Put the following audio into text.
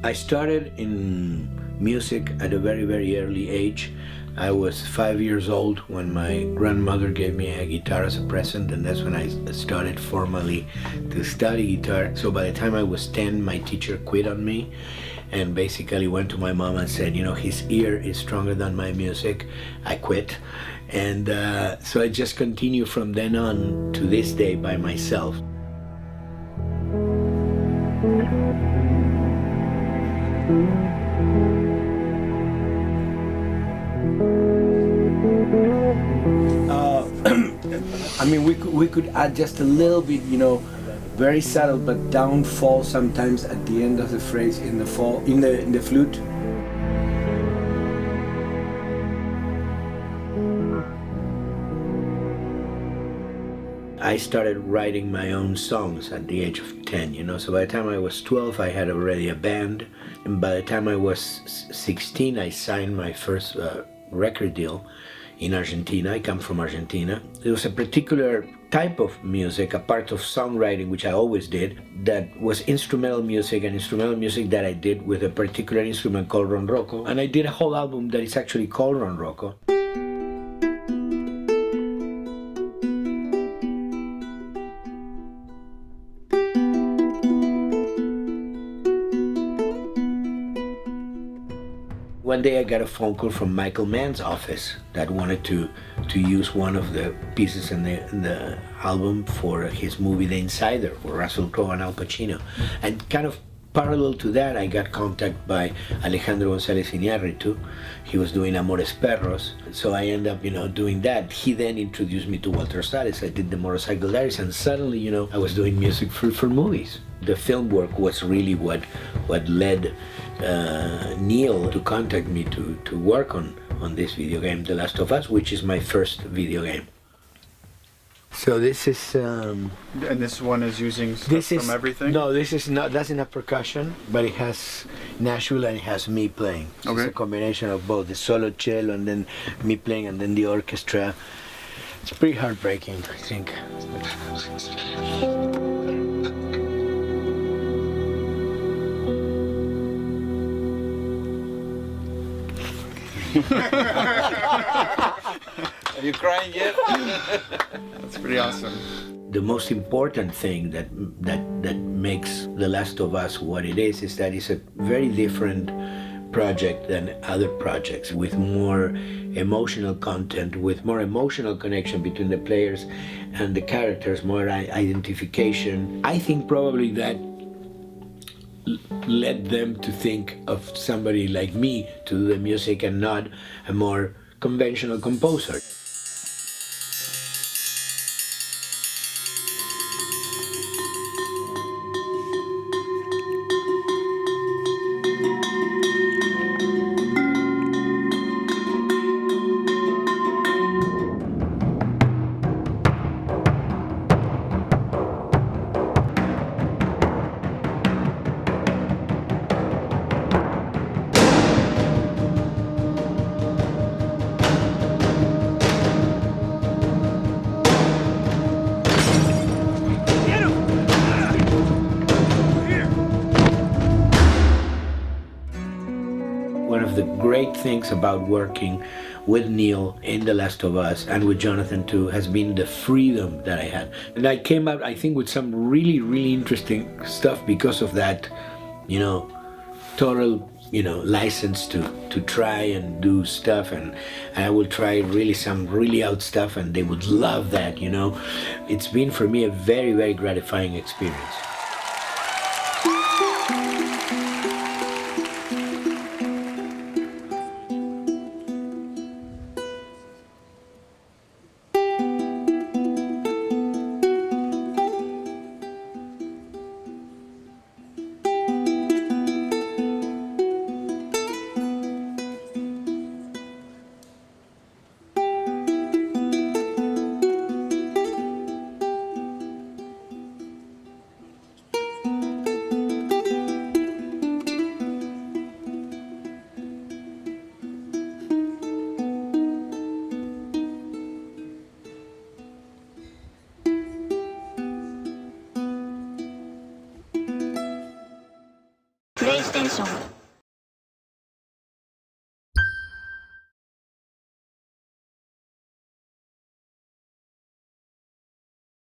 I started in music at a very, very early age. I was 5 years old when my grandmother gave me a guitar as a present, and that's when I started formally to study guitar. So by the time I was 10, my teacher quit on me and basically went to my mom and said, you know, his ear is stronger than my music. I quit. And so I just continue from then on to this day by myself. I mean, we could add just a little bit, you know, very subtle, but downfall sometimes at the end of the phrase in the flute. I started writing my own songs at the age of 10, you know, so by the time I was 12, I had already a band, and by the time I was 16, I signed my first record deal in Argentina. I come from Argentina. It was a particular type of music, a part of songwriting, which I always did, that was instrumental music, and instrumental music that I did with a particular instrument called ronroco. And I did a whole album that is actually called ronroco. One day I got a phone call from Michael Mann's office that wanted to use one of the pieces in the album for his movie The Insider, for Russell Crowe and Al Pacino. And kind of parallel to that, I got contacted by Alejandro González Iñárritu. He was doing Amores Perros, so I ended up, you know, doing that. He then introduced me to Walter Salles. I did the Motorcycle Diaries, and suddenly, you know, I was doing music for movies. The film work was really what led Neil to contact me to work on this video game, The Last of Us, which is my first video game. So this is... and this one is using stuff from everything? No, this is not, doesn't have percussion, but it has Nashville and it has me playing. So okay. It's a combination of both, the solo cello and then me playing and then the orchestra. It's pretty heartbreaking, I think. Are you crying yet? That's pretty awesome. The most important thing that makes The Last of Us what it is that it's a very different project than other projects, with more emotional content, with more emotional connection between the players and the characters, more identification. I think probably that led them to think of somebody like me to do the music and not a more conventional composer. One of the great things about working with Neil in The Last of Us and with Jonathan too has been the freedom that I had. And I came out, I think, with some really, really interesting stuff because of that, you know, total, you know, license to try and do stuff, and I will try really some really out stuff and they would love that, you know. It's been for me a very, very gratifying experience. イステーション